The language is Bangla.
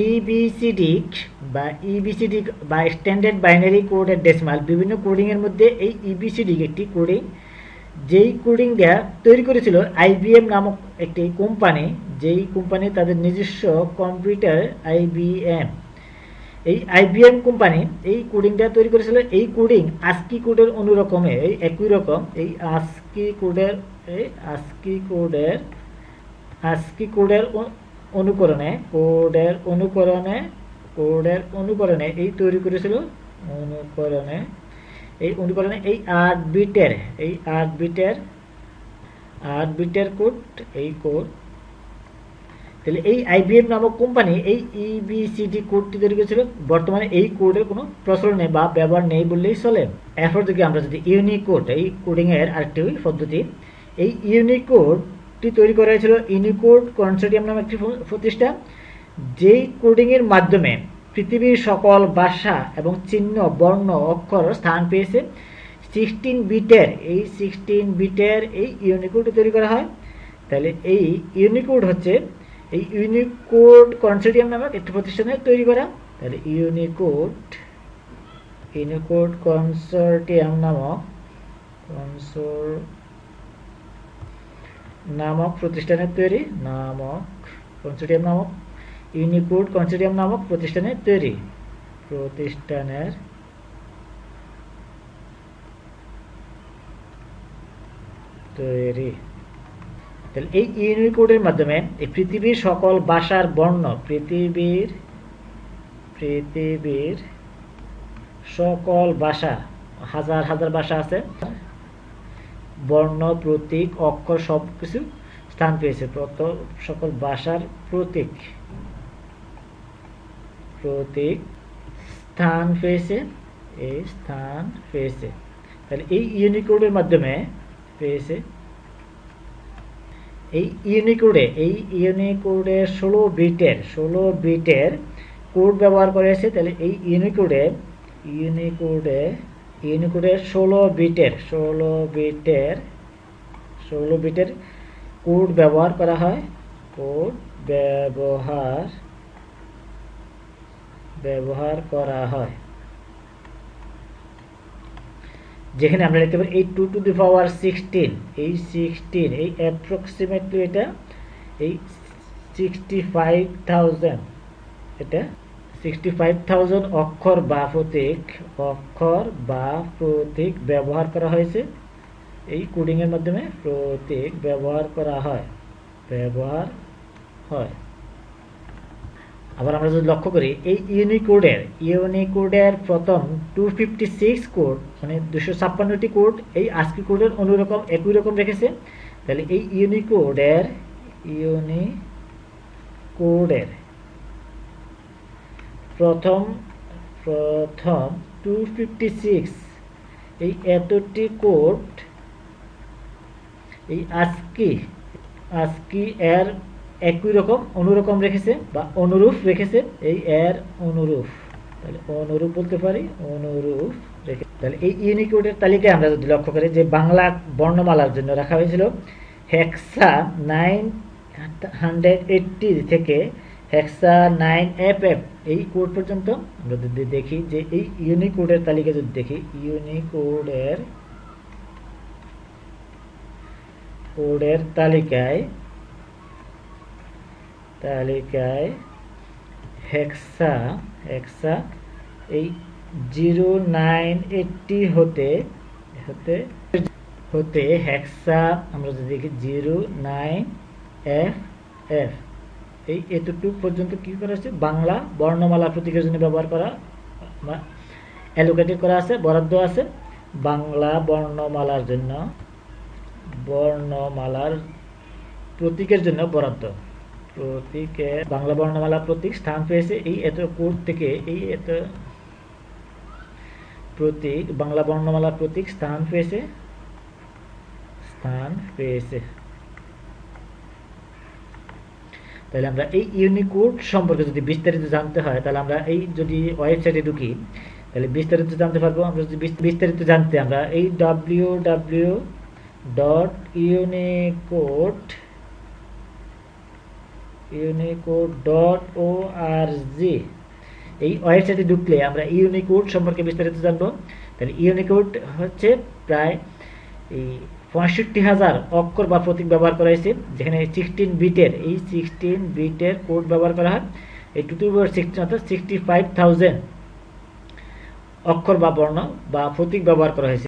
ইবিসিডি বা ইবিসিডি বা স্ট্যান্ডার্ড বাইনারি কোড এর ডেসিমাল বিভিন্ন কোডিং এর মধ্যে এই ইবিসিডি একটি কোডিং, যেই কোডিংটা তৈরি করেছিল আইবিএম নামক একটি কোম্পানি, যেই কোম্পানি তাদের নিজস্ব কম্পিউটার আইবিএম, এই আইবিএম কোম্পানি এই কোডিংটা তৈরি করেছিল। এই কোডিং আস্কি কোডের অনুরকমে, এই একই রকম এই আস্কি কোডের অনুকরণে এই তৈরি করেছিল। অনুকরণে এই 8 বিটের কোড, এই কোড। তাহলে এই আইবিএম নামক কোম্পানি এই ইবিসিডি কোডটি তৈরি করেছিল। বর্তমানে এই কোডের কোনো প্রচলন নেই বা ব্যবহার নেই বললেই চলে। এরপর থেকে আমরা যদি ইউনিকোড, এই কোডিং এর আরেকটি পদ্ধতি, এই ইউনিকোডটি তৈরি করা হয়েছিল ইউনিকোড কনসোর্টিয়াম নামে একটি প্রতিষ্ঠান, যেই কোডিং এর মাধ্যমে পৃথিবীর সকল ভাষা এবং চিহ্ন, বর্ণ, অক্ষর স্থান পেয়েছে। 16 বিটের এই ইউনিকোডটি তৈরি করা হয়। তাহলে এই ইউনিকোড হচ্ছে এই ইউনিকোড কনসোর্টিয়াম নামক একটি প্রতিষ্ঠানের তৈরি করা। তাহলে ইউনিকোড কনসোর্টিয়াম নামক প্রতিষ্ঠানের তৈরি, ইউনিকোড কনসোর্টিয়াম নামক প্রতিষ্ঠানের তৈরি। তাহলে এই ইউনিকোডের মাধ্যমে এই পৃথিবীর সকল ভাষার বর্ণ, পৃথিবীর সকল ভাষা, হাজার হাজার ভাষা আছে, বর্ণ, প্রতীক, অক্ষর সবকিছু স্থান পেয়েছে। সকল ভাষার প্রতীক স্থান পেয়েছে। তাহলে এই ইউনিকোডের মাধ্যমে পেয়েছে। এই ইউনিকোডে 16 বিটের কোড ব্যবহার করেছে। তাহলে এই ইউনিকোডে 16 বিটের কোড ব্যবহার করা হয়। যেখানে আমরা লিখতে পারি এই 2 টু দি পাওয়ার 16, এই অ্যাপ্রক্সিমেটলি এটা এই 65,000 অক্ষর বা প্রতীক ব্যবহার করা হয়েছে। এই কোডিং এর মাধ্যমে প্রতীক ব্যবহার হয়। আবার আমরা যদি লক্ষ্য করি এই ইউনিকোডের প্রথম 256 কোড, মানে 256টি কোড এই আস্কি কোডের একই রকম রেখেছে। তাহলে এই ইউনিকোডের প্রথম 256 এই এতটি কোড এই আস্কি এর একই রকম অনুরূপ রেখেছে। এই এর অনুরূপ, তাহলে অনুরূপ বলতে পারি, অনুরূপ রেখে। তাহলে এই ইউনিকোডের তালিকায় আমরা যদি লক্ষ্য করি যে বাংলা বর্ণমালার জন্য রাখা হয়েছিল হেক্সা 980 থেকে হেক্সা 9FF এই কোড পর্যন্ত। আমরা যদি দেখি যে এই ইউনিকোডের তালিকা যদি দেখি, ইউনিকোডের তালিকায় হেক্সা এই 0980 হতে হেক্সা আমরা যদি দেখি 09FF এই এতটুকু পর্যন্ত কি করা হচ্ছে, বাংলা বর্ণমালা প্রতীকের জন্য ব্যবহার করা, অ্যালোকেটেড করা আছে, বরাদ্দ আছে বাংলা বর্ণমালার জন্য, প্রতীকের জন্য বরাদ্দ। বাংলা বর্ণমালা প্রতীক স্থান পেয়েছে এই এত কোড থেকে, এই এত প্রতীক বাংলা বর্ণমালা প্রতীক স্থান পেয়েছে। তাহলে আমরা এই ইউনিকোড সম্পর্কে যদি বিস্তারিত জানতে হয়, তাহলে আমরা এই যদি ওয়েবসাইটে ঢুকি তাহলে বিস্তারিত জানতে পারবো। আমরা যদি বিস্তারিত জানতে আমরা এই www.unicode ইউনিকোড ডট ও আর জি, এই ওয়েবসাইটে ঢুকলে আমরা ইউনিকোড সম্পর্কে বিস্তারিত জানবো। তাহলে ইউনিকোড হচ্ছে প্রায় এই ৬৫,০০০ অক্ষর বা প্রতীক ব্যবহার করা হয়েছে, যেখানে 16 বিটের কোড ব্যবহার করা হয়। এই 2/16 অর্থাৎ 65,000 অক্ষর বা বর্ণ বা প্রতীক ব্যবহার করা হয়েছে।